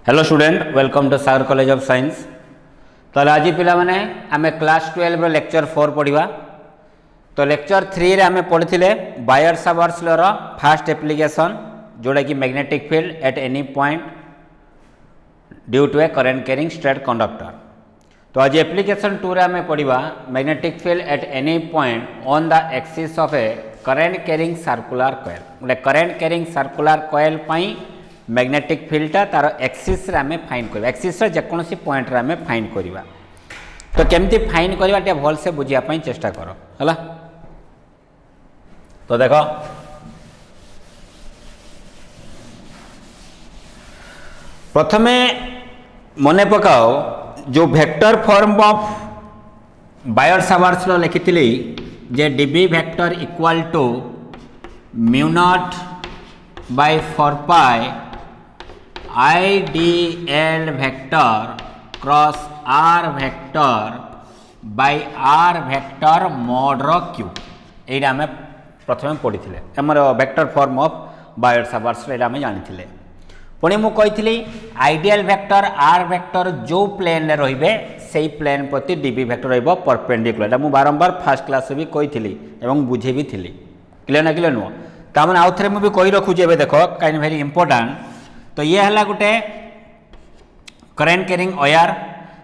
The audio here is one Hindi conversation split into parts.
Hello student, welcome to Sagar college of science. तो आज पिला माने आमे क्लास 12 रो लेक्चर 4 पढ़िबा। तो लेक्चर 3 रे आमे पढ़िथिले बायर-सावर्ट्स लॉ रो फर्स्ट एप्लीकेशन, जोड़ा कि magnetic field at any point due to a current carrying straight conductor. तो आज एप्लीकेशन 2 रे आमे पढ़िबा magnetic field at any point on the axis of a current carrying circular coil. गोटे करंट कैरिंग सर्कुलर कॉइल पई मैग्नेटिक फील्डटा तार एक्सिस रे आमे फाइंड करबा, एक्सिस रे जेकोसी पॉइंट रे आमे फाइंड करबा। तो केमती फाइंड करबा टे भल से बुझिया पई चेष्टा करो हला। तो देखो प्रथमे मने पकाओ जो vector form of Biot Savart's law लिखिथिली जे DB vector equal to mu not by 4 pi IDL vector cross R vector by R vector mod रो क्यू। एटा हमें प्रथम पढ़ी आमर वेक्टर फॉर्म ऑफ बायर-सावर्ट्स एटा हमें जानी। पुणी मु कही आइडियल वेक्टर आर वेक्टर जो प्लेन रे से प्लेन प्रति डीबी वेक्टर रहिबो परपेंडिकुलर। एटा मु बारंबार फर्स्ट क्लास भी कही एवं बुझे भी थी। क्लियर ना क्लियर नुह तामने आउ थे मुझे कही रखुची ए देख काइंड वेरी इंपोर्टेंट। तो ये है गोटे करंट कैरिंग वायर।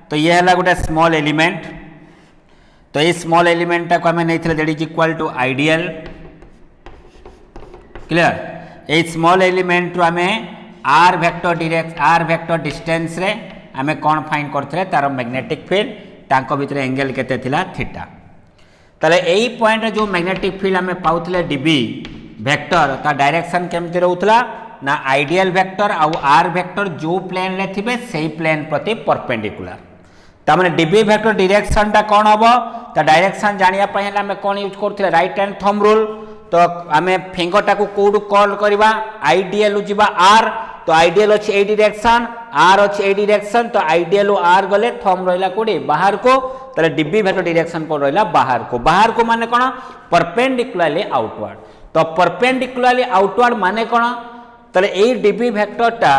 तो ये है गोटे स्मॉल एलिमेंट। तो ये स्मॉल एलिमेंट को आम नहीं that is equal to ideal. Clear ये स्मॉल एलिमेंट आम आर वेक्टर डिस्टेंस रे आम कौन फाइंड करते तार मैग्नेटिक फील्ड तांको भितर एंगल केते थिला थीटा। ताले एई पॉइंट जो मैग्नेटिक फील्ड आम पाउथले डीबी वेक्टर ता डायरेक्शन केमती रहउतला ना आइडियल वेक्टर आउ आर वेक्टर जो प्लेन रे थिबे सेही प्लेन प्रति परपेंडिकुलर। ता माने डीबी वेक्टर डायरेक्शन ता कोन हबो ता डायरेक्शन जानिया पय हला हम कोन यूज करथिले राइट हैंड थंब रूल। तो आमे फिंगर टाको कोड कॉल करबा आइडियल जिबा आर। तो आइडियल अछि ए डायरेक्शन आर अछि ए डायरेक्शन। तो आइडियल आर गले थंब रहला कोडी बाहर को तले डीबी वेक्टर डायरेक्शन को रहला बाहर को। बाहर को माने कोन परपेंडिकुलरली आउटवर्ड। तो परपेंडिकुलरली आउटवर्ड माने कोन तले ए डीबी वेक्टरटा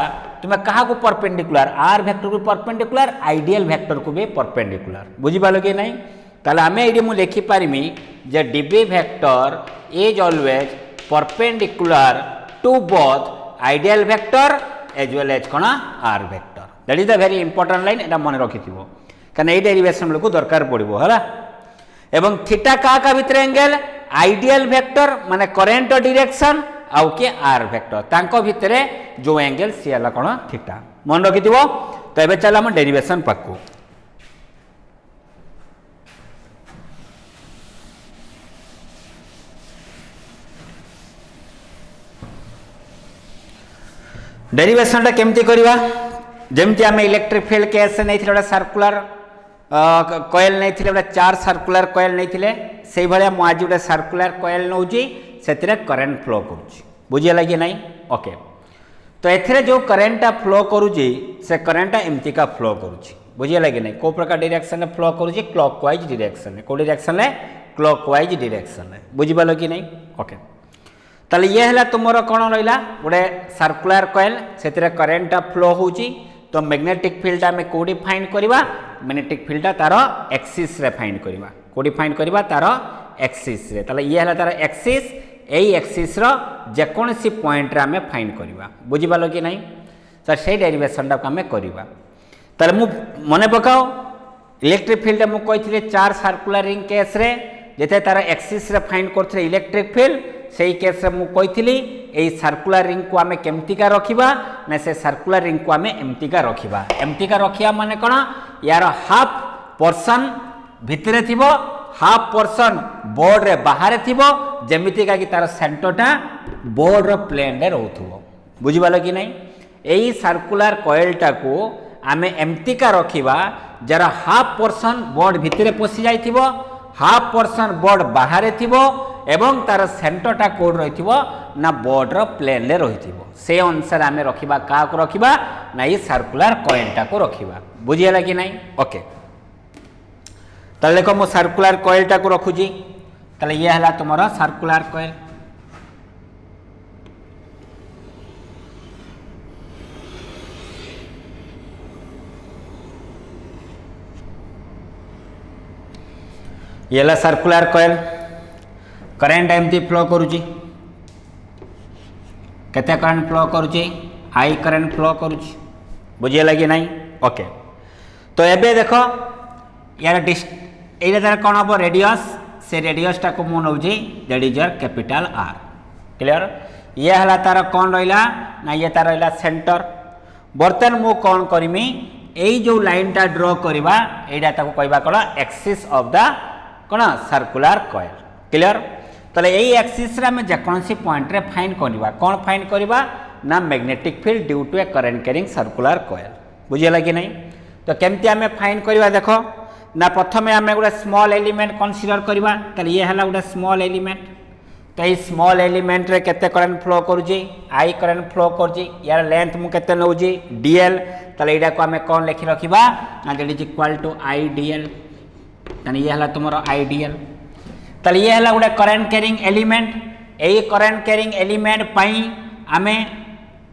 तुमे कहा को परपेंडिकुलर आर वेक्टर को परपेंडिकुलर आइडियल वेक्टर को भी परपेंडिकुलर। बुझी पालो कि नहीं? ताले आमे एडी मु लिखि पारिमी जे DB vector is always perpendicular to both IDL vector as well as कोन R vector. That is the very important line. एटा मन रखिथिबो कने ए डेरिवेशन को दरकार पड़िबो हला। एवं थीटा का भितर एंगल आइडियल वेक्टर माने करंट डायरेक्शन आउ के आर वेक्टर तांको भितरे जो एंगल सी हला कोन थीटा। मन रखिथिबो। तो एबे चला हम डेरिवेशन पाकू। डेरिवेशन केमती करवा जमती आम इलेक्ट्रिक फील्ड केस नहीं गोटे सर्कुलर कॉइल नहीं गोटे 4 सर्कुलर कॉइल नहीं से भाया मुझे आज गोटे सर्कुलर कॉइल नौ से करंट फ्लो करुँच। बुझीगला कि नहीं? ओके। तो एथिरे जो करंटा फ्लो करुँची से करंटा एमतीका फ्लो करुँच। बुझीगला कि नहीं? को प्रकार डायरेक्शन फ्लो करुँची क्लॉकवाइज डायरेक्शन। को डायरेक्शन क्लॉकवाइज डायरेक्शन। बुझीपाल कि नहीं? ओके। ताले ये है तुमर कौन रहा गोटे सर्कुलर कॉइल से करेन्टा फ्लो होची। तो मैग्नेटिक फील्ड आम कौटी फाइंड करवा मैग्नेटिक फील्ड तार एक्सिस रे फाइंड करवा। कौटी फाइंड करवा तार एक्सिस रे। ताले ये है तार एक्सिस एई एक्सिस रो जेकोसी पॉइंट रे आम फाइंड करवा। बुझीपाल कि नहीं? तो से डेरिवेशन टाक आम करवा। ताले मु मने पकाओ इलेक्ट्रिक फील्ड मु कही 4 सर्कुलर रिंग केस रे जेते तार एक्सिस रे फाइंड करथे इलेक्ट्रिक फील्ड से केस मु कही यही सर्कुलर रिंग को आम केमतीका रखा ना से सर्कुलर रिंग को आम एमतीका रखा। एमतीका रखा माने कौन यार हाफ पोर्शन भितरे थिबो हाफ पोर्शन बोर्ड रे बाहर थिबो जेमितिका कि तार सेंटरटा बोर्ड रो प्लेन रे रहउथबो। बुझिबालो कि नहीं? यही सर्कुलर कॉइलटा को आम एमतीका रखा जरा हाफ पोर्शन बोर्ड भितरे पशि जाइथिबो हाफ पोर्शन बोर्ड बाहर थिबो एवं तार सेंटरटा कोड रही ना बोर्ड रो प्लेन रे रही से अनुसार आम रखा क्या रखा ना ये सर्कुलर कॉइलटा को रखा। बुझीगला कि नहीं? ओके। ताले देखो मु सर्कुलर कॉइलटा को रखुची। ताले ये है तुम सर्कुलर कॉइल। ये है सर्कुलर कॉइल करेन्ट एमती फ्लो करुच्ची केते करंट फ्लो करुच्ची आई करंट फ्लो करुच्ची बुझीगला कि नहीं ओके। तो एबे देखो यार ये तार कौन हम रेडियस से रेडियसटा को मु now that is your capital R clear. ये है तार कौन रहा ना ये तार रहा सेंटर। बर्तमान मु कौन करमी यही जो लाइनटा ड्र करवा यहाँ कहवा कौन एक्सिस ऑफ द कौन सर्कुलर कॉइल क्लियर। तो यही एक्सिस रे हमें जेकोसी पॉइंट रे फाइंड करवा कौन फाइंड करवा ना magnetic field due to a current carrying circular coil बुझीगला कि नहीं। तो केमती आम फाइंड करवा देख ना प्रथम आम गोटे स्मॉल एलिमेंट कनसीडर करवा ये है गोटे स्मॉल एलिमेंट। तो ये स्मॉल एलिमेंट रे केते करंट फ्लो करुच्ची आई करंट फ्लो करुच्ची यार लेंथ मु केते नौजी डीएल। ताले एटा को आम कौन लिखि रखिबा ना that is equal to I DL. ताने ये है तुमरो आई डीएल। ताले ये है गोटे करंट कैरिंग एलिमेंट। यही करंट कैरिंग एलिमेंट पई आमे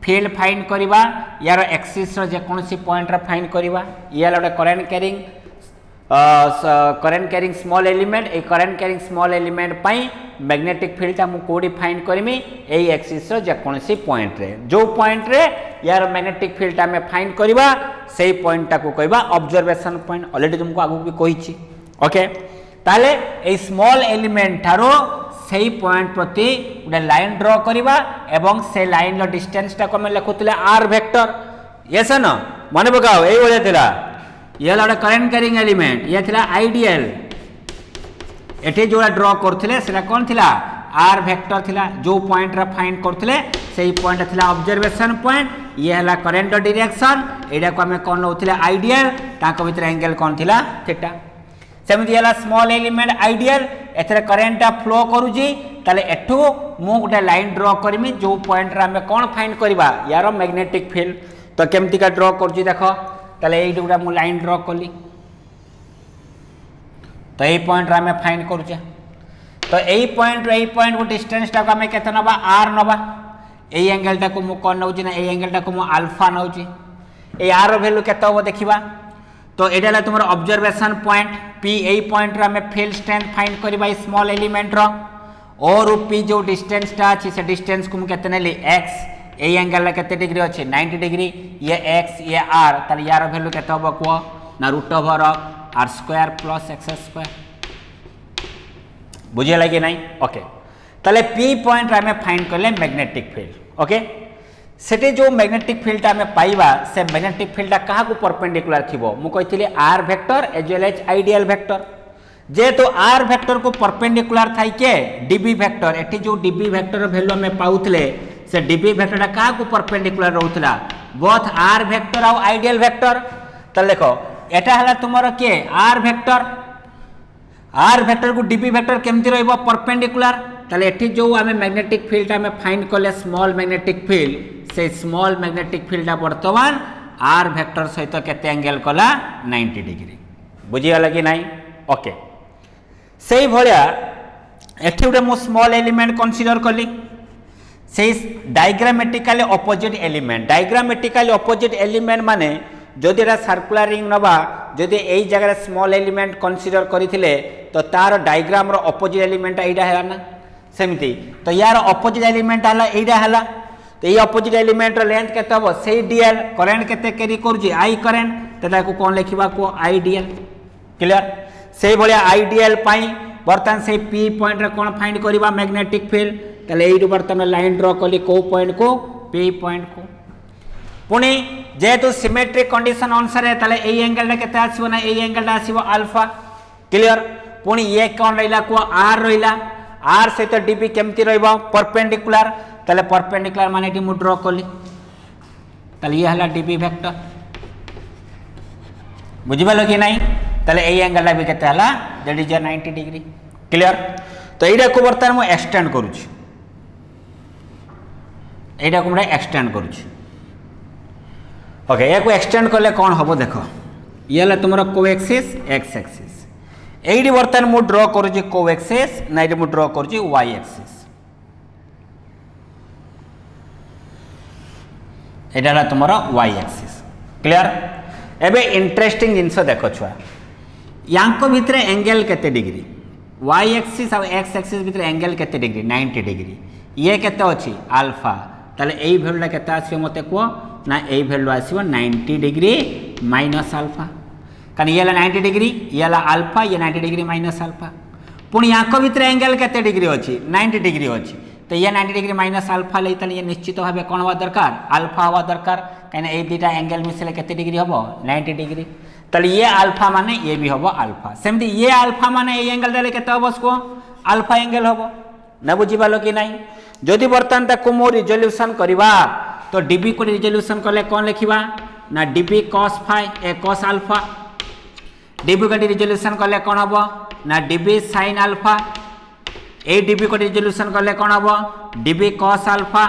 फील्ड फाइंड करवा यार एक्सिस रो जेकोसी पॉइंट रे फाइंड करवा। ये है गोटे करंट कैरिंग स्मॉल एलिमेंट। ए करंट कैरिंग स्मॉल एलिमेंट पई मैग्नेटिक फील्डटा मु कोडी फाइंड करमी एई एक्सिस रो जेकोसी पॉइंट रे जो पॉइंट रे यार मैग्नेटिक फील्डटा में फाइंड करवा सेही पॉइंटटा को कहबा ऑब्जर्वेशन पॉइंट। ऑलरेडी तुमको आगु भी कहिछि ओके। ताले ए स्मॉल एलिमेंट थारो सेही पॉइंट प्रति गोटे लाइन ड्र करवा एवं से लाइन रो डिस्टेंसटा को मैं लिखुतले आर वेक्टर यस न मन पकाओ एई भले थिला। ये गोटे करंट कैरिंग एलिमेंट ये थिला आईडीएल। एठी जो ड्र करथिले सेटा कोन थिला आर वेक्टर थिला जो पॉइंट रे फाइंड करथिले सेही पॉइंट थिला ऑब्जर्वेशन पॉइंट। ये हला करंट डायरेक्शन एडा को हमें कोन नउथिले आईडीएल ताको भीतर एंगल कोन थिला थीटा। सेमति हला स्मॉल एलिमेंट आईडीएल एथरे करंटटा फ्लो करूजी ताले एठू मु गोटे लाइन ड्र करमी जो पॉइंट रे हमें कोन फाइंड करबा यार मैग्नेटिक फील्ड। तो केमती का ड्र करजी देखो ताले एई दुटा मु लाइन ड्र कली। तो यही पॉइंट रे हमें फाइंड करूचे। तो यही पॉइंट को डिस्टेंसटा को हमें केते नबा आर नबा। एई एंगलटा को मु कोन नउची ना एई एंगलटा को मु अल्फा नउची। ए आर वैल्यू केते हो देखिबा। तो एटा ला तुमर ऑब्जर्वेशन पॉइंट पी एई पॉइंट रे हमें फील्ड स्ट्रेंथ फाइंड करबा स्मॉल एलिमेंट रो और पी जो डिस्टेंसटा अछि से डिस्टेंस को मु केते नेली x एई एंगल ला केते डिग्री अछि 90 डिग्री ये x ये r ताले यार वैल्यू केते हो को ना root over r square plus x square बुझे कि नहीं ओके। ताले पी पॉइंट आम फाइंड कले मैग्नेटिक फील्ड ओके। सेटे जो मैग्नेटिक फील्ड आम पाइबा से मैग्नेटिक फील्ड क्या परपेंडिकुलर थिबो मु कहिथिले R vector as well as IDL vector. जेहेतु आर वेक्टर को परपेंडिकुलर थाई के डीबी वेक्टर एठी जो डीबी वेक्टर वैल्यू आम पाउथले से डीबी वेक्टर क्या परपेंडिकुलर रहउथला बोथ आर वेक्टर और आइडियल वेक्टर। तो देखो एटा हला तुमरो के आर वेक्टर को डीबी वेक्टर केमती रहइबो परपेंडिकुलर। ताले एठी जो आमे मैग्नेटिक फील्ड आमे फाइंड करले स्मॉल मैग्नेटिक फील्ड से स्मॉल मैग्नेटिक फील्ड वर्तमान आर वेक्टर सहित केते एंगल कला 90 डिग्री बुझीगला कि नहीं ओके। सेही भलिया एठी उडे मो स्मॉल एलिमेंट कंसीडर कली से डायग्रामेटिकली ऑपोजिट एलिमेंट माने जदि सर्कुलर रिंग नबा जदि यही जगह स्मॉल एलिमेंट कंसीडर करथिले तो तार डायग्राम रो ऑपोजिट एलिमेंट एइडा है ना सेमती। तो यार ऑपोजिट एलिमेंट हला एइडा हला। तो ये ऑपोजिट एलिमेंट रो लेंथ केते हो से डीएल करंट केते कैरी करजी आई करंट तदा को कोन लिखिबा को आई डीएल क्लियर। से भलिया आई डीएल पाई बर्तन से पी पॉइंट रे कोन फाइंड करबा मैग्नेटिक फील्ड तले एइडु बर्तन लाइन ड्रॉ कली को पॉइंट को पी पॉइंट को पुणी जेहेतु सिमेट्रिक कंडीशन अनुसार ताले एई एंगल केते आसीबो ना एई एंगल आसीबो अल्फा क्लियर। पुणी ये कोन रहिला को आर रहिला आर सहित डीबी केमती रहइबो परपेंडिकुलर ताले परपेंडिकुलर माने एटी मु ड्रॉ कली ताले ये हला डीबी वेक्टर बुझिबालो कि नहीं। ताले एई एंगल भी केते हला दैट इज 90 डिग्री क्लियर। तो एइडा को बर्तन मु एक्सटेंड करूची एइडा को मु एक्सटेंड करूची ओके। या को एक्सटेंड करले कौन हम देख ये है तुम कोएक्सिस एक्स एक्सिस एडी बर्तन मु ड्रॉ करुची कोएक्सिस ना ये ड्रॉ करुची वाई एक्सिस यहाँ तुम वाई एक्सिस क्लियर। एबे इंटरेस्टिंग जिनस देख छुआ यांको भितर एंगल केते डिग्री वाई एक्सिस और एक्स एक्सिस भितर एंगल केते डिग्री 90 डिग्री ये केते अछि अल्फा ताले एई वैल्यूटा केते आसीबो मते को ना एई वैल्यू आसीबो 90 डिग्री माइनस अल्फा कारण ये 90 डिग्री ये अल्फा ये 90 डिग्री माइनस अल्फा पुणी याक भितर एंगल केते डिग्री अछि 90 डिग्री अछि तो ये 90 डिग्री माइनस अल्फा ले ताले ये निश्चित भाबे कोन हवा दरकार अल्फा हवा दरकार कहीं ए दुटा एंगल मिसले केते डिग्री हबो 90 डिग्री ताले ये अल्फा माने ये भी हबो अल्फा सेमती ये अल्फा माने ए एंगल देले केते हबो उसको अल्फा एंगल हबो ना बुझी पालो कि नहीं जदि बर्तन ताको मो रिजोल्यूशन करबा तो डीबी को रिजोल्यूशन करले कोन लिखिबा ना डीबी cos फाई ए cos अल्फा डीबी को रिजोल्यूशन करले कोन हबो ना डीबी sin अल्फा ए डीबी को रिजोल्यूशन करले कोन हबो डीबी cos अल्फा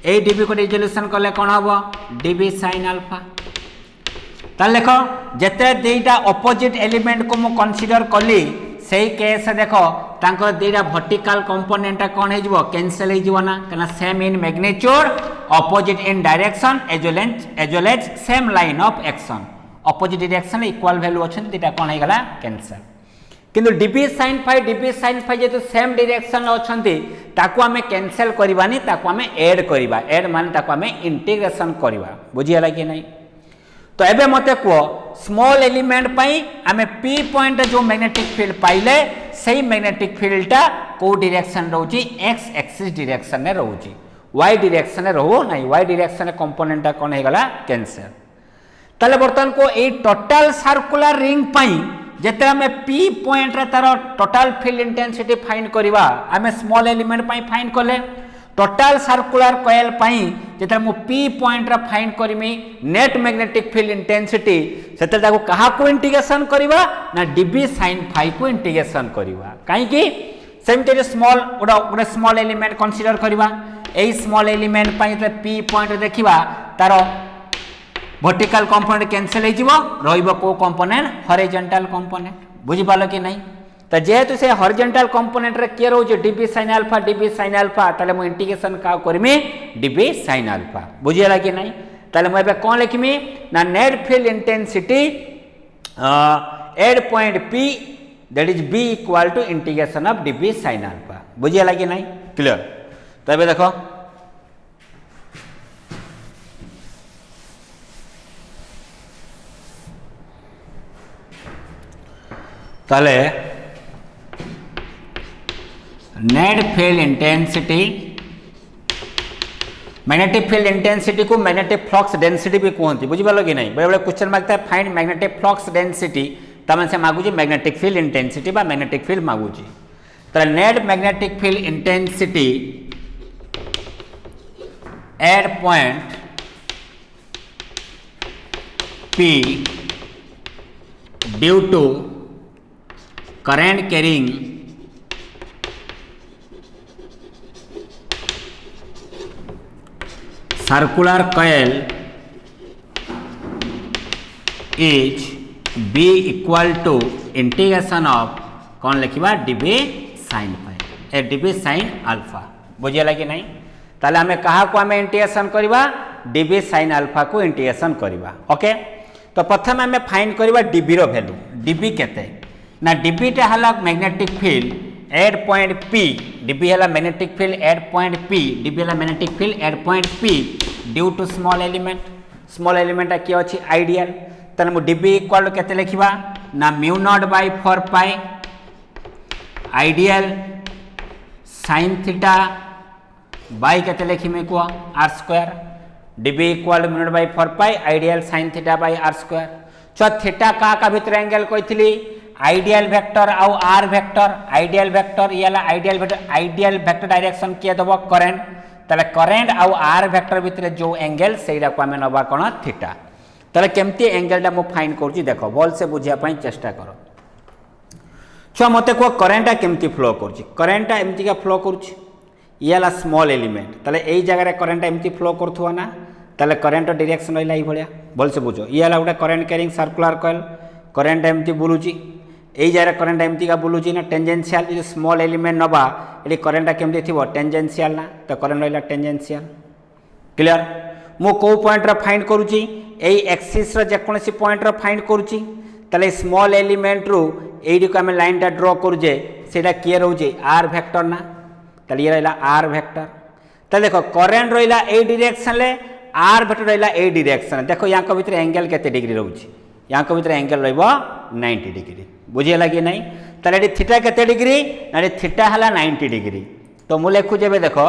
ए डीबी को रिजोल्यूशन करले कोन हबो डीबी sin अल्फा ताले देखो जेते देटा ऑपोजिट एलिमेंट को मु कंसीडर कली सेही केस देखो तांको देटा वर्टिकल कंपोनेंट कोन हे जबो कैंसिल हे जबो ना कना same in magnitude opposite in direction as well as same line of action opposite direction equal value अछन देटा कोन हे गला कैंसिल किंतु डीबी sin फाई जेतु सेम डायरेक्शन अछंती ताको हमें कैंसिल करबानी ताको हमें ऐड करबा ऐड माने ताको हमें इंटीग्रेशन करबा बुझियला कि नहीं तो एबे मते को स्मॉल एलिमेंट पाई हमें पी पॉइंट जो मैग्नेटिक फील्ड पाइले सही मैग्नेटिक फील्डटा को डायरेक्शन रहउची एक्स एक्सिस डायरेक्शन में रहउची वाई डायरेक्शन में रहउ नहीं वाई डायरेक्शन कंपोनेंटटा कोन हे गला कैंसिल ताले बर्तन को ए टोटल सर्कुलर रिंग पाई जेते हमें पी पॉइंट रे तार टोटल फील्ड इंटेंसिटी फाइंड करबा हमें स्मॉल एलिमेंट पाई फाइंड करले टोटल सर्कुलर कॉइल पाई जेते मु पी पॉइंट रे फाइंड करमी नेट मैग्नेटिक फील्ड इंटेंसिटी सेते ताको कहा को इंटीग्रेशन करबा ना डीबी sin फाई को इंटीग्रेशन करबा काई कि सेमते स्मॉल ओडा स्मॉल एलिमेंट कंसीडर करबा एई स्मॉल एलिमेंट पाई ते पी पॉइंट देखिबा तार वर्टिकल कंपोनेंट कैंसिल हो जिवो रहइबो को कंपोनेंट हॉरिजॉन्टल कंपोनेंट बुझी पालो कि नहीं तो जेहेतु से हॉरिजॉन्टल कंपोनेंट रे के रहउछ डीबी sin अल्फा ताले मु इंटीग्रेशन का करमी डीबी sin अल्फा बुझियला कि नहीं ताले मु एबे कोन लिखमी ना net field intensity at point P that is B equal to integration of DB sin alpha बुझियला कि नहीं क्लियर तो एबे देखो ताले net field intensity magnetic field intensity को मैग्नेटिक फ्लक्स डेंसिटी भी कहते बुझी पालो कि नहीं बड़े बड़े क्वेश्चन मांगता है फाइंड मैग्नेटिक फ्लक्स डेंसिटी तमन से मागुची मैग्नेटिक फील्ड इंटेंसिटी बा मैग्नेटिक फील्ड मागुची तो net magnetic field intensity at point P due to current carrying circular coil is B equal to integration of कौन लिखिबा dB sin phi ए dB sin alpha बुझियला कि नहीं ताले हमें कहा को हमें इंटीग्रेशन करबा dB sin alpha को इंटीग्रेशन करबा ओके तो प्रथम हमें फाइंड करबा dB रो वैल्यू dB केते ना डीबी टा हला magnetic field at point P DB हला magnetic field at point P DB हला magnetic field at point P due to small element की अछि आइडियल तने मु डीबी इक्वल टू केते लिखिबा ना mu not by 4 pi ideal sin theta by केते लिखिमे को r square DB equal to mu not by 4 pi ideal sin theta by r square छ थीटा का भीतर एंगल कहितली आइडियल वेक्टर आउ आर वेक्टर आइडियल वेक्टर याला आइडियल वेक्टर डायरेक्शन किए दबो करंट तले करंट आउ आर वेक्टर भीतर जो एंगल सेइरा को हमें नबा कोन थीटा तले केमती एंगल टा मु फाइंड करछि देखो बोल से बुझिया पई चेष्टा करो छ मते को करंट केमती फ्लो करछि करंट एमती का फ्लो करछि याला स्मॉल एलिमेंट तले एई जगह रे करंट एमती फ्लो करथुवा ना तले करंट डायरेक्शन होइला ई भलिया बोल से बुझो याला उडा current carrying circular coil current एमती बुलुची एई जगह करंट एमती का बुलुची ना टेंजेंशियल जो स्मॉल एलिमेंट नबा एली करंट केमती थिबो टेंजेंशियल ना तो करंट होइला टेंजेंशियल क्लियर मु को पॉइंट रे फाइंड करूची एई एक्सिस रे जे कोनसी पॉइंट रे फाइंड करूची ताले स्मॉल एलिमेंट रु एडी को आम लाइन टा ड्रॉ करूजे सेटा किए रोचे आर वेक्टर ना ताले ये रहा आर वेक्टर। तो देखो करेन्ट रहा ए डायरेक्शन ले आर वेक्टर रहा ए डायरेक्शन। देखो या भितर एंगल केते डिग्री रोचे या भितर एंगल रहिबो 90 डिग्री बुझेला कि नहीं। ताले एटी थीटा केते डिग्री ना थीटा हला 90 डिग्री। तो मु लिखुजे बे देखो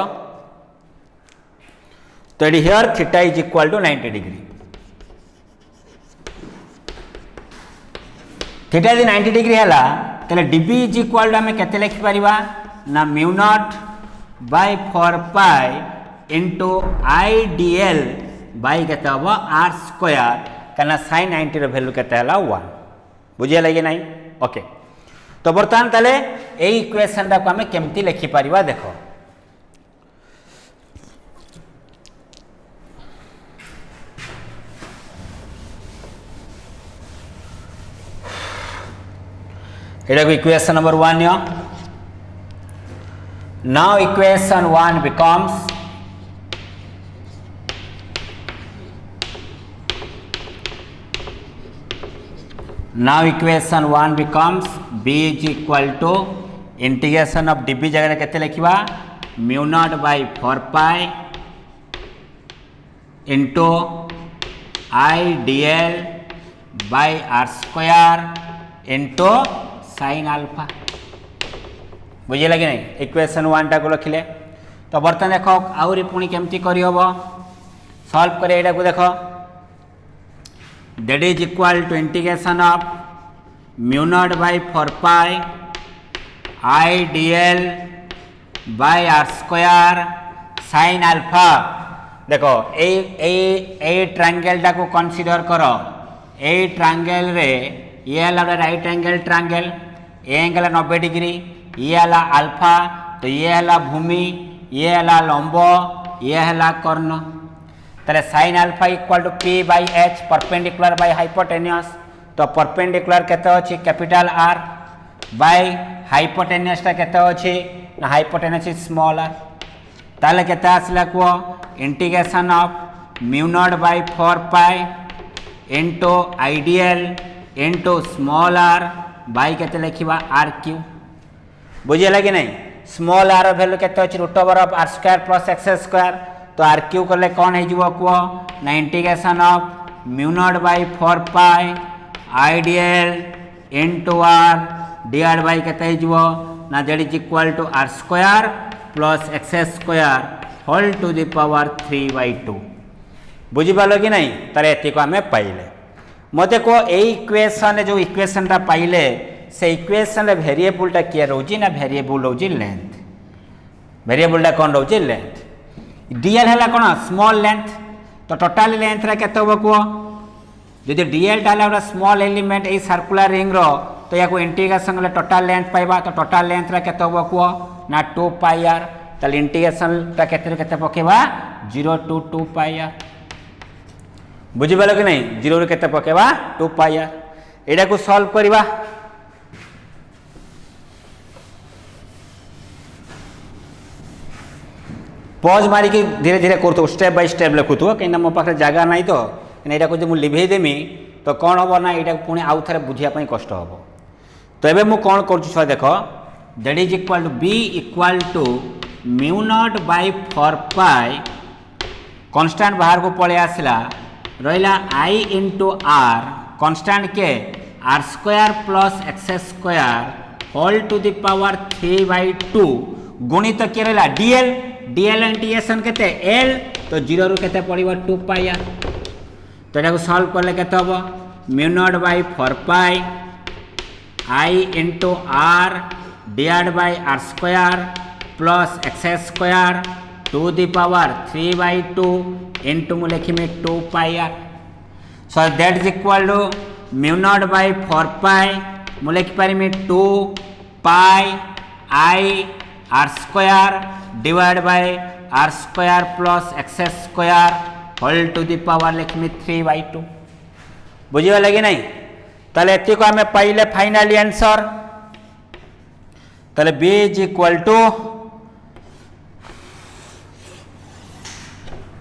तो at here theta is equal to 90 degree. Theta यदि 90 डिग्री है तेल डीबी इज इक्वल टू आम के लिखिपर ना mu not by 4 pi into I D L by के आर स्क्वायर कहना साइन 90 भैल्यू के 1 बुझे लगे ना। ओके तो बर्तमान ताले ए इक्वेशन टाक आम केमती लिखिपर देख एटा को इक्वेशन नंबर 1 यो। Now equation 1 becomes b is equal to integration of db जगह केते लिखिबा mu not by 4 pi into I D L by are square into sine alpha बुझे लगे नहीं। इक्वेशन 1 टाक रखिले तो बर्तमान देख आउरी पुणी केमती करी हबो सॉल्व करे एटा को देखो that is equal to integration of mu not by 4 pi I D L by are square sine alpha. देखो ए ट्रायंगल टाको कंसीडर करो ए ट्रायंगल रे ये है right angle triangle A angle 90 degree ये है अल्फा तो ये है भूमि ये है लंब ये है कर्ण। ताले sine alpha equal to P by H perpendicular by hypotenuse. तो परपेंडिकुलर केते अछि कैपिटल आर बाय हाइपोटेन्यूस टा केते अछि ना हाइपोटेन्यूस इज स्मॉल आर। ताले केते आसला को integration of mu not by 4 pi into ideal into small r by के लिखा आर क्यू बुझे लगे नहीं। स्मॉल आर वैल्यू के root over of r square plus x square तो आर क्यू कले कौन हो कह ना integration of mu not by 4 pi I D L into r divide by के ना z is equal to r square plus x square whole to the power 3/2 बुझीपाल कि नहीं। तार एति को आम पाइले मत को इक्वेशन जो इक्वेशन टा पाइले से इक्वेशन वेरिएबलटा किए रोची ना वेरिएबल रोची लेंथ वेरिएबलटा कौन रोची लेंथ डीएल है कौन स्मॉल लेंथ तो टोटाल लेंथ रे केते हो कह जदि डीएल टा है small element a circular ring रो तो या इंटीग्रेशन टोटाल लेंथ पाइबा तो टोटाल लेंथ रे केते हो कह ना 2 पाई आर ताले इंटीग्रेशन टा केते पकेबा 0 to 2 पाई आर बुझीपाल कि नहीं 0 रे केते पकेबा 2 पाई आर एटा को सॉल्व करबा पॉज मारिकी धीरे धीरे करूँ स्टेप बाय स्टेप लिखुव कहीं मो पाखे जगह ना तो यहाँ को मुझे लिभेदेमी तो कौन हम ना यहाँ पुणी आउ थे बुझापी कष्ट हम तो ये मुझे कौन कर देख that is equal to B equal to mu not by 4 pi constant बाहर को पलि आसला रहा आई इंटू आर कॉन्स्टेंट के r square plus x square whole to the power 3/2 गुणित किए रहा डीएल डीएल इंटीग्रेशन केते एल तो 0 रु केते पड़िबो 2 पाई आर तो एटा को सॉल्व करले केते होबो mu not by 4 pi I into R divide by are square plus x square to the power 3/2 into मु लिखिमी 2 pi R so that is equal to mu not by 4 pi मु लिखि पारिमी 2 pi I R square divide by are square plus x square whole to the power लिखमी 3/2 बुझे लगे नहीं ताले एति को हमें पाइले फाइनली आंसर ताले b is equal to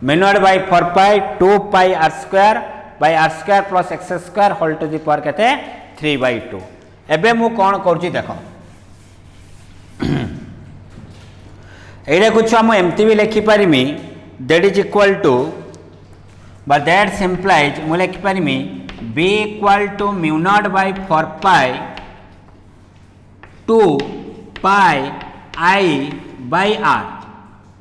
mu not by 4 pi 2 pi r square plus x square whole to the power केते 3/2 एबे मु कौन करुँची देख एटा कुछ आम एमती भी लिखिपारि that is equal to but that simplify मु लिखिपारि b equal to mu not by 4 pi 2 pi i by r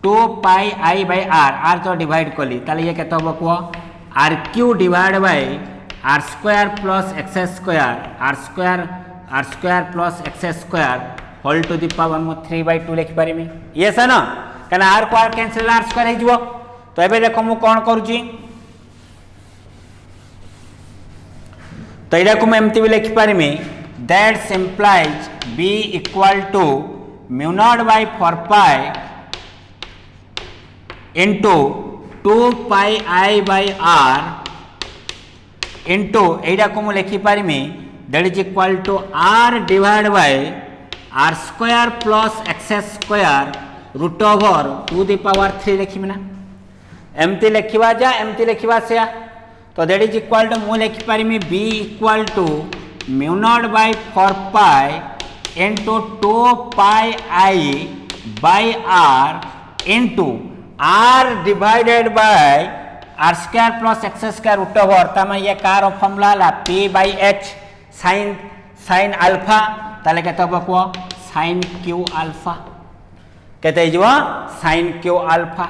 2 pi i by r r तो डिवाइड कली ताले ये केते हो कह r cube divide by r square plus x square r square plus x square whole to the power मु 3/2 लिखि पारिमी ये से ना कना r को r कैंसिल r स्क्वायर हे जिवो तो एबे देखो मु कोन करूची तो एटा को मैं एमती भी लिखि पारिमी that simplifies b equal to mu not by 4 pi into 2 pi i by r into एटा को मु लिखि पारिमी that is equal to r divide by r square plus x square root over to the power 3 लिखिमी ना एमती लिखिबा जा एमती लिखिबा से तो दैट इज इक्वल टू मु लिखि पारिमी b equal to mu not by 4 pi into 2 pi i by r into r divided by r square plus x square root over तमा ये कार फॉर्मूला ला p by h sin alpha ताले केते हो को sin q अल्फा केते हिजवा sin q अल्फा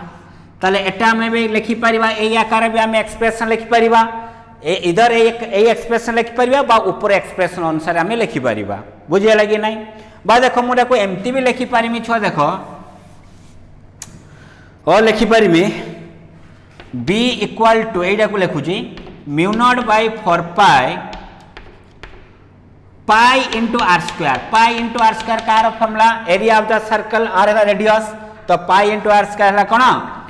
ताले एटा में भी लिखि परिबा ए आकार भी हम एक्सप्रेशन लिखि परिबा ए इधर एक ए एक्सप्रेशन लिखि परिबा बा ऊपर एक्सप्रेशन अनुसार हम लिखि परिबा बुझिया लगी नहीं बा देखो मुडा को एमती भी लिखि परिमी छ देखो और लिखि परिमी b इक्वल टू एटा को लिखुची mu not by 4 pi pi into R square कार formula area of the circle R radius तो पाई इंटू आर स्क्वायर है कौन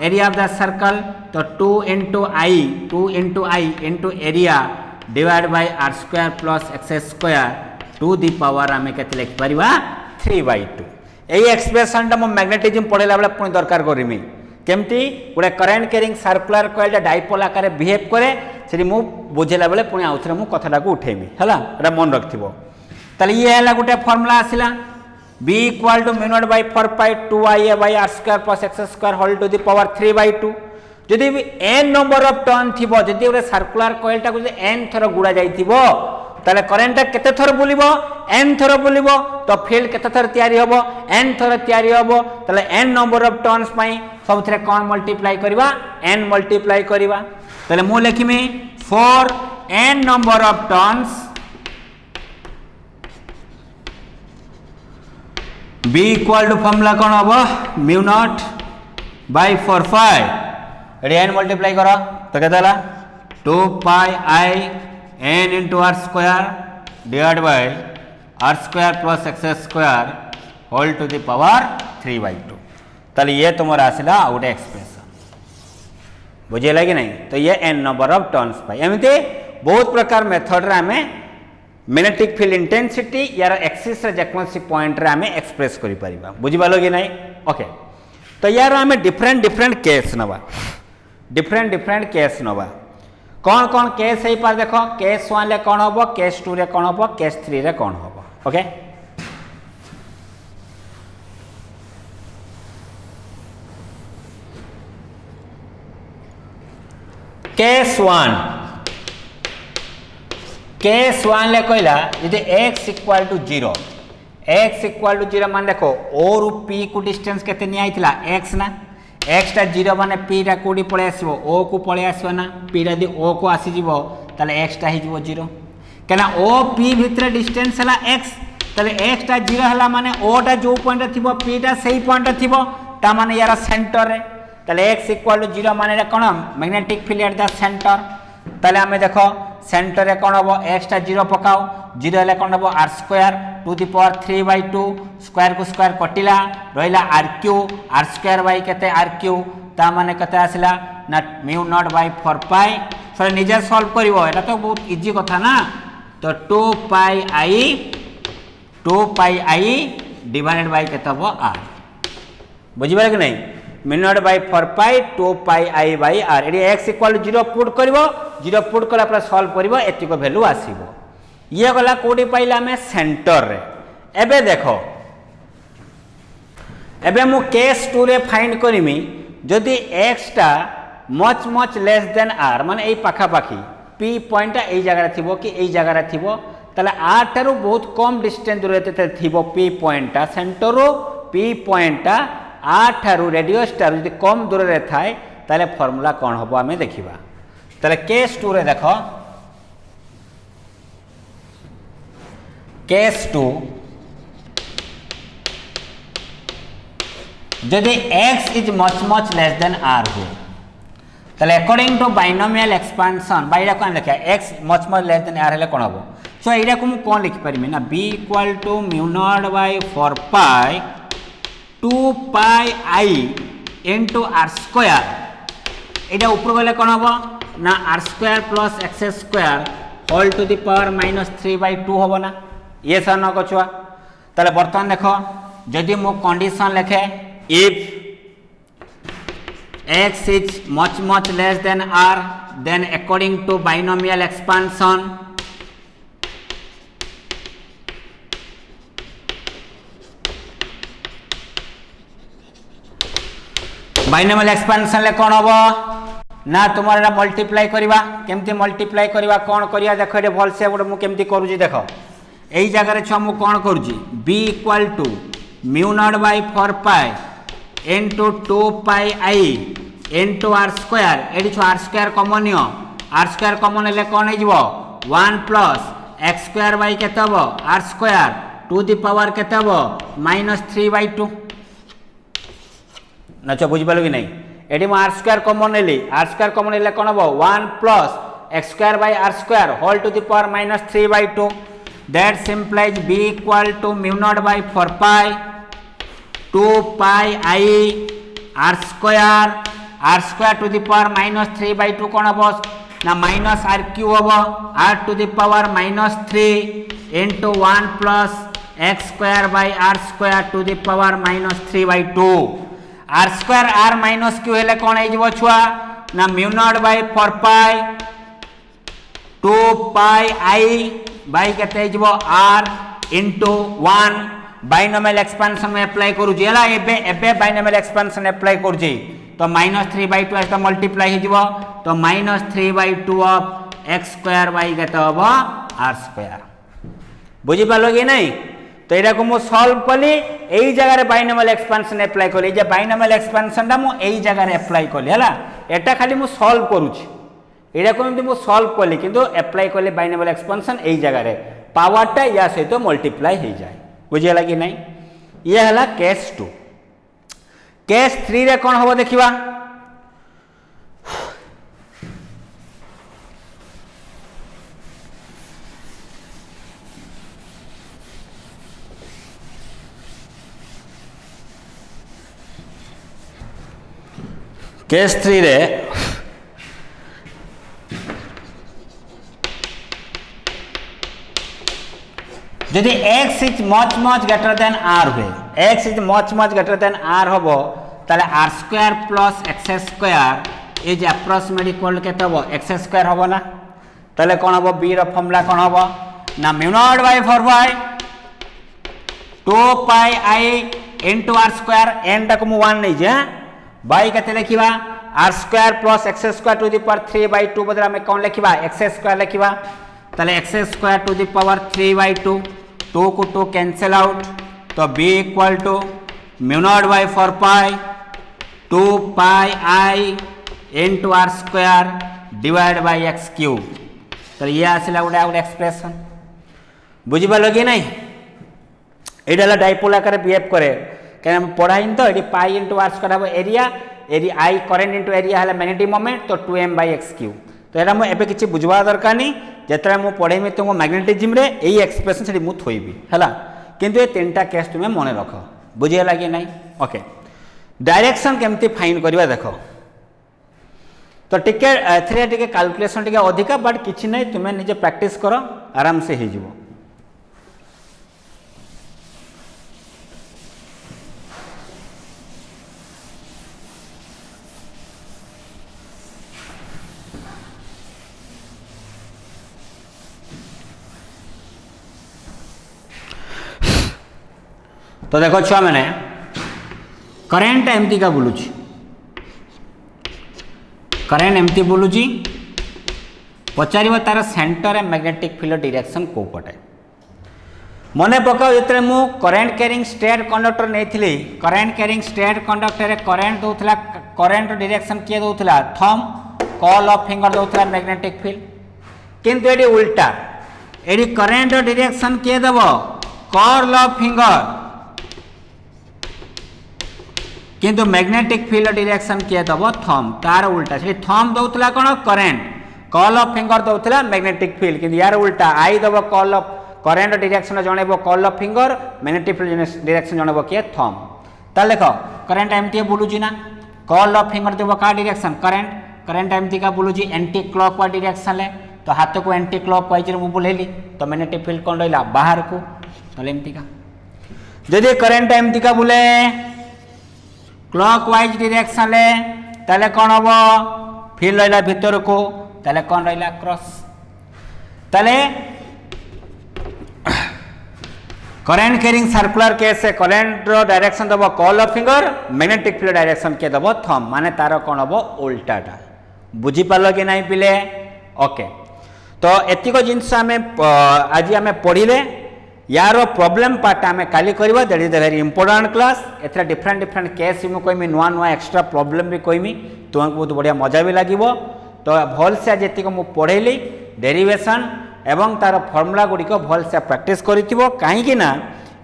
एरिया ऑफ द सर्कल तो 2 into I into area divide by are square plus x square to the power आम के लिखि पारिबा 3/2 यही एक्सप्रेशन मो मैग्नेटिज्म पढ़ेला बेले पुणी दरकार करमी केमती गोटे current carrying circular coil dipole आकार बिहेव करे से मु बुझेला बेले पुणी आउ थे मु कथाटा को उठेमी है मन रखिथो ताले ये है गोटे फॉर्मूला आसिला b equal to mu not by 4 pi 2i by r square plus x square whole to the power 3/2 जदि भी n नंबर ऑफ टर्न थिबो जदि गोटे सर्कुलर कॉइल टा को n थर गुडा जाइथिबो ताले करंट केते थर बुलिबो n थर बुलिबो तो फील्ड केते थर तयारी होबो n थर तयारी होबो ताले n नंबर ऑफ टर्न्स पई सबथरे कोन मल्टीप्लाई करबा n मल्टीप्लाई करबा ताले मु लिखिमी for n number of turns b equal to formula कौन हम mu not by 4 pi n multiply करो तो केते हला 2 pi i n into r square divide by r square plus x square whole to the power 3/2 ताले ये तुमरा आसिला आउटे एक्सप्रेशन बुझेला कि नहीं तो ये n नंबर ऑफ टर्न्स पाई एमते बहुत प्रकार मेथड रे हमें मैग्नेटिक फील्ड इंटेंसिटी यार एक्सिस रे जेकोसी पॉइंट रे हमें एक्सप्रेस करि परिबा बुझिबालो कि नहीं ओके तो यार हमें डिफरेंट केस नबा डिफरेंट केस नबा कौन केस है पार देखो केस 1 रे कौन होबो केस 2 रे कौन होबो केस 3 रे कौन होबो ओके केस 1 ले कहला यदि x इक्वल टू 0 मान देखो o रु p को डिस्टेंस केते नि आइथिला x ना x टा 0 माने p टा कोडी पळे आसीबो o को पळे आसीबो ना p टा यदि o को आसी जीवो ताले x टा हि जीवो 0 केना o p भितरे डिस्टेंस हला x ताले x टा 0 हला माने o टा जो पॉइंट थिबो p टा सही पॉइंट थिबो ता माने यार सेंटर रे ताले x इक्वल टू 0 माने कोन magnetic field at the centre ताले हमें देखो सेंटर रे कोन हबो x टा 0 पकाओ 0 हले कोन हबो r square to the power 3/2 square को स्क्वायर कटिला रहिला r स्क्वायर बाय केते r ता माने केते आसिला ना mu not by 4 pi so निजे सॉल्व करिवो एटा तो बहुत इजी कथा ना तो 2 पाई i डिवाइडेड बाय केते हबो r बुझिबारे कि नहीं mu not by 4 pi 2 pi i by r एडी x इक्वल 0 पुट करिवो 0 पुट कला पर सॉल्व करिवो एतिको वैल्यू आसीबो ये गला कोडी पाइला आम सेंटर रे। एबे देखो एबे मु केस 2 रे फाइंड करमी जदि एक्स टा much much less than r माने एई पाखा पाखी पी पॉइंट एई जगह थिबो कि एई जगह थिबो ताले आर टारू बहुत कम डिस्टेंस दूर ते थिबो पी पॉइंट टा सेंटर रो पी पॉइंट टा आर ठारू रेडियस ठारू जदि कम दूर रे थाए ताले फार्मूला कोन हबो आमे देखिबा। ताले केस 2 रे देखो केस 2 जदि x is much much less then r हो ताले अकॉर्डिंग टू बाइनोमियल एक्सपेंशन बाइरा कोन लिखा x much much less then r हेले कोन हबो। सो एटा को मु कोन लिखि परमी ना b equal to mu not by 4 pi 2 pi i into r square एटा ऊपर गले कोन हबो ना r square plus x square whole to the power -3/2 हबो ना ये सन को छुआ। ताले वर्तमान देखो जदि मु कंडीशन लिखे if x is much less than r then according to binomial expansion binomial expansion ले कोन हबो ना तुम्हारा मल्टीप्लाई करबा केमती मल्टीप्लाई करबा कोन करिया देखो एटे भल से मु केमती करूजी देखो एई जगह रे छ मु कोन करूजी b equal to mu not by 4 pi into 2 pi i into r square एडी छ r स्क्वायर कॉमन नियो r स्क्वायर कॉमन ले कोन हे जिवो 1 प्लस x स्क्वायर बाय केते हबो r square to the power केते हबो -3/2 नच बुझ पालो कि नहीं एडी म r स्क्वायर कॉमन लेली r स्क्वायर कॉमन ले कोन हबो 1 plus x square by r square whole to the power -3/2 that implies b equal to mu not by 4 pi 2 pi i r square to the power -3/2 कोन हबो ना माइनस r क्यू हबो r to the power -3 into 1 plus x square by r square to the power -3/2 r square r minus cube हेले कोन हे जिवो छुआ ना mu not by 4 pi 2 pi i by केते जिवो r इनटू 1 बाइनोमियल एक्सपेंशन में अप्लाई करू जी हला एबे बाइनोमियल एक्सपेंशन अप्लाई करू जी तो -3/2 आज तो मल्टीप्लाई हे जिवो तो -3/2 ऑफ x स्क्वायर बाय केते हबो r स्क्वायर बुझी पालो कि नहीं। तो एटा को मु सॉल्व कली एई जगह रे बाइनोमियल एक्सपेंशन अप्लाई कली जे बाइनोमियल एक्सपेंशन दा मु एई जगह रे अप्लाई कली हला एटा खाली मु सॉल्व करूची एटा को मु सॉल्व कली किंतु अप्लाई कली बाइनोमियल एक्सपेंशन एई जगह रे पावर टा या सहित मल्टीप्लाई हे जाय बुझियला कि नहीं। ये हला केस 2 केस 3 रे कोन होबो देखिबा केस 3 रे यदि x is much greater than r हुए x is much greater than r हबो ताले r square plus x square is approximate equal केते हबो x स्क्वायर हबो ना ताले कोन हबो b रो फॉर्मूला कोन हबो ना mu not by 4 pi 2 pi i into r square n तक मु 1 नै जे बाय केते लिखिबा r square plus x square to the power 3/2 बदला में कोन लिखिबा x स्क्वायर लिखिबा ताले x square to the power 3/2 2 को 2 कैंसिल आउट तो b equal to mu not by 4 pi 2 pi i into r square divide by x cube तो ये आसिला गोटे आउट एक्सप्रेशन बुझी पालो कि नहीं एडा डाइपोल आकार बिहेव करे क्या पढ़ाई तो ये पाई इंटू आर स्क्वायर हम area I current into area है मैग्नेटिक मोमेंट तो 2m बाय x क्यूब तो यहाँ मुझे किसी बुझवा दरकार नहीं जिते मुझे पढ़ेमी तुमको मैग्नेटिज्म रे यही एक्सप्रेशन से मुझे थोइबी है किंतु ये 3टा केस तुम्हें मन रख बुझीगला कि नहीं। ओके डायरेक्शन केमती फाइन करवा देख तो टिके एथिरे टिके कैलकुलेशन टिके अधिका बट किछि नहीं तुम्हें निजे प्रैक्टिस कर आराम से हो जिवो। तो देखो छुआ मैंने करेन्ट एमती का बुलूची करेन्ट एमती बुलूची पचार तार सेंटर मैग्नेटिक फील्ड डायरेक्शन को पटे मन पकाओ जो मु करेन्ट कैरिंग स्ट्रेट कंडक्टर नहीं current carrying straight conductor current दूसरा करेन्ट डायरेक्शन किए दूसरा थम कॉल ऑफ फिंगर दूसरा मैग्नेटिक फील्ड किंतु ये उल्टा ये करेन्ट डायरेक्शन किए देव कॉल ऑफ फिंगर किंतु मैग्नेटिक फील्ड डायरेक्शन किए देव थम तार उल्टा से थम दूसरा कौन करेन्ट कॉल ऑफ फिंगर दूसरा मैग्नेटिक फील्ड किंतु यार उल्टा आई दब कॉल ऑफ करेन्ट डायरेक्शन जनइब curl of finger magnetic field direction जनइब किए थम ताल देख करेन्ट एमती बुलूची ना कॉल ऑफ फिंगर देव क्या डायरेक्शन करेन्ट करेन्ट एमती का बुलूची एंटी क्लॉक वाइज डायरेक्शन ले तो हाथ को एंटी क्लॉक वाइज मुझे बुलेली तो मैग्नेटिक फील्ड कौन रहा बाहर को तो एमती का जदि करेन्ट एमती का बुले क्लॉक वाइज डायरेक्शन ले ताले कौन हम फील्ड रहा भीतर को ताले कौन रहा क्रॉस ताले करेन्ट कैरिंग सर्कुलर केस से करेन्ट डायरेक्शन दब curl of finger magnetic field direction के दब थम माने तार कौन हम उल्टाटा बुझीपार कि नहीं पिले ओके तो एतिक जिनस आम आज आम पढ़ले यार प्रॉब्लम पार्ट आम काली करवा that is the very important class एथरा डिफरेंट डिफरेंट केस मुझे कहमी नुआ नुआ एक्स्ट्रा प्रॉब्लम भी कहमी तुमको बहुत बढ़िया मजा भी लगे तो भल से आज जी मुझे पढ़ेली डेरिवेशन एवं तार फर्मुला गुड़िक भल से प्रैक्टिस कहीं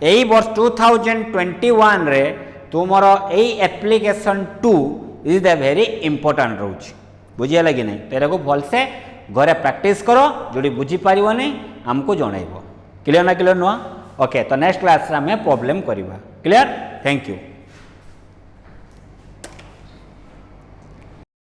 यही वर्ष 2021 रे तुमर यही application 2 is the very important रोच बुझीगला कि नहीं तेरे को भल से घरे प्रैक्टिस करो जोड़ी बुझीपार नहीं आमको जनइब क्लियर ना क्लियर नुआ ओके तो नेक्स्ट क्लास में प्रॉब्लम करवा क्लियर थैंक यू।